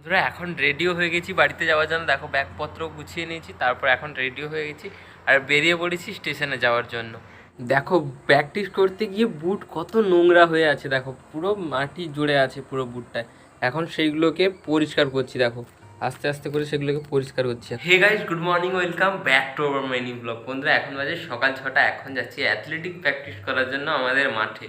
ধরো এখন রেডিও হয়ে গেছি বাড়িতে যাওয়ার জন্য। দেখো ব্যাগপত্র গুছিয়ে নিয়েছি, তারপর এখন রেডিও হয়ে গেছি আর বেরিয়ে পড়েছি স্টেশনে যাওয়ার জন্য। দেখো প্র্যাকটিস করতে গিয়ে বুট কত নোংরা হয়ে আছে, দেখো পুরো মাটি জুড়ে আছে পুরো বুটটায়। এখন সেইগুলোকে পরিষ্কার করছি, দেখো আস্তে আস্তে করে সেগুলোকে পরিষ্কার করছি। Hey guys, good morning, welcome back to our mini blog. বন্ধুরা এখন বাজে সকাল 6টা, এখন যাচ্ছি অ্যাথলেটিক প্র্যাকটিস করার জন্য আমাদের মাঠে।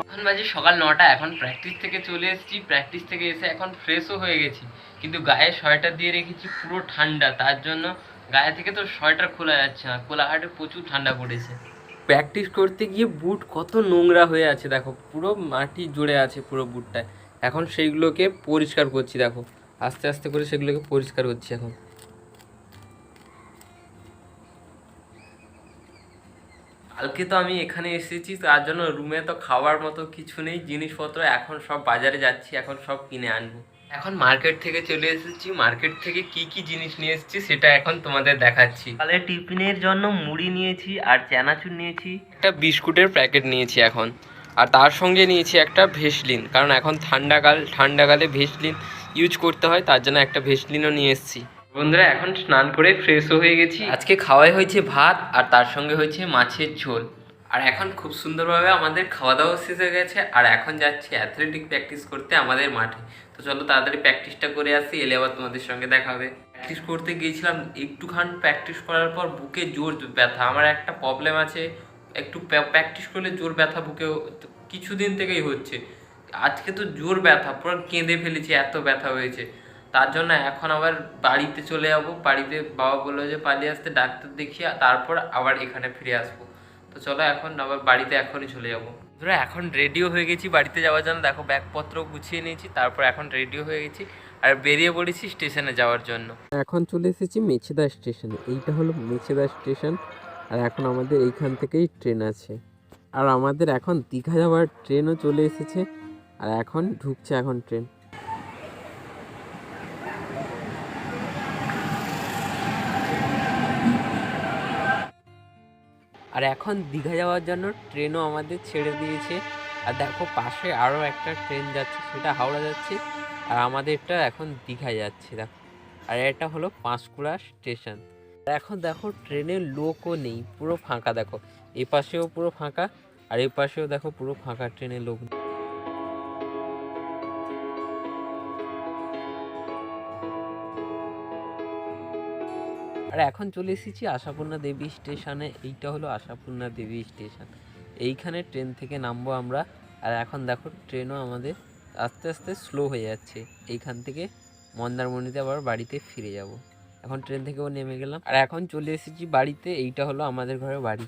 এখন বাজে সকাল 9টা, এখন প্র্যাকটিস থেকে চলে এসেছি। প্র্যাকটিস থেকে এসে এখন ফ্রেশও হয়ে গেছি, কিন্তু গায়ে সোয়েটার দিয়ে রেখেছি, পুরো ঠান্ডা। তার জন্য গায়ে থেকে তো সোয়েটার খোলা যাচ্ছে না, কোলাঘাটে প্রচুর ঠান্ডা পড়েছে। প্র্যাকটিস করতে গিয়ে বুট কত নোংরা হয়ে আছে, দেখো পুরো মাটি জুড়ে আছে পুরো বুটটায়। এখন সেইগুলোকে পরিষ্কার করছি, দেখো আস্তে আস্তে করে সেগুলোকে পরিষ্কার করছি এখন। কালকে তো আমি এখানে এসেছি, তার জন্য রুমে তো খাওয়ার মতো কিছু নেই জিনিসপত্র। এখন সব বাজারে যাচ্ছি, এখন সব কিনে আনবো। এখন মার্কেট থেকে চলে এসেছি, মার্কেট থেকে কি কি জিনিস নিয়ে এসেছি সেটা এখন তোমাদের দেখাচ্ছি। তাহলে টিফিনের জন্য মুড়ি নিয়েছি আর চানাচুর নিয়েছি, একটা বিস্কুটের প্যাকেট নিয়েছি এখন, আর তার সঙ্গে নিয়েছি একটা ভেসলিন, কারণ এখন ঠান্ডাকালে ভেসলিন ইউজ করতে হয়, তার জন্য একটা ভেসলিনও নিয়ে এসেছি। বন্ধুরা এখন স্নান করে ফ্রেশও হয়ে গেছি। আজকে খাওয়াই হয়েছে ভাত আর তার সঙ্গে হয়েছে মাছের ঝোল। আর এখন খুব সুন্দরভাবে আমাদের খাওয়া দাওয়া শেষ হয়ে গেছে, আর এখন যাচ্ছি অ্যাথলেটিক প্র্যাকটিস করতে আমাদের মাঠে। তো চলো তাড়াতাড়ি প্র্যাকটিসটা করে আসি, এলে আবার তোমাদের সঙ্গে দেখা হবে। প্র্যাকটিস করতে গিয়েছিলাম, একটুখান প্র্যাকটিস করার পর বুকে জোর ব্যথা। আমার একটা প্রবলেম আছে, একটু প্র্যাকটিস করলে জোর ব্যথা বুকে কিছুদিন থেকেই হচ্ছে। আজকে তো জোর ব্যথা, পুরো কেঁদে ফেলেছি, এত ব্যথা হয়েছে। তার জন্য এখন আবার বাড়িতে চলে যাব। বাড়িতে বাবা বললো যে পালিয়ে আসতে, ডাক্তার দেখিয়ে তারপর আবার এখানে ফিরে আসবো। তো চলো এখন আবার বাড়িতে এখনই চলে যাবো। ধরো এখন রেডিও হয়ে গেছি বাড়িতে যাওয়ার জন্য। দেখো ব্যাগপত্র গুছিয়ে নিয়েছি, তারপর এখন রেডিও হয়ে গেছি আর বেরিয়ে পড়েছি স্টেশনে যাওয়ার জন্য। এখন চলে এসেছি মেছেদা স্টেশনে। এইটা হলো মেছেদা স্টেশন, আর এখন আমাদের এইখান থেকেই ট্রেন আছে। আর আমাদের এখন দীঘা যাওয়ার ট্রেনও চলে এসেছে, আর এখন ঢুকছে এখন ট্রেন। আর এখন দীঘা যাওয়ার জন্য ট্রেনও আমাদের ছেড়ে দিয়েছে। আর দেখো পাশে আরও একটা ট্রেন যাচ্ছে, সেটা হাওড়া যাচ্ছে, আর আমাদেরটা এখন দীঘা যাচ্ছে দেখো। আর এটা হলো পাঁশকুড়া স্টেশন। আর এখন দেখো ট্রেনের লোকও নেই, পুরো ফাঁকা। দেখো এই পাশেও পুরো ফাঁকা, আর এই পাশেও দেখো পুরো ফাঁকা, ট্রেনের লোক নেই। আর এখন চলে এসেছি আশাপূর্ণা দেবী স্টেশনে। এইটা হলো আশাপূর্ণা দেবী স্টেশন, এইখানে ট্রেন থেকে নামবো আমরা। আর এখন দেখো ট্রেনও আমাদের আস্তে আস্তে স্লো হয়ে যাচ্ছে। এইখান থেকে মন্দারমণিতে আবার বাড়িতে ফিরে যাব। এখন ট্রেন থেকেও নেমে গেলাম, আর এখন চলে এসেছি বাড়িতে। এইটা হলো আমাদের ঘরের বাড়ি।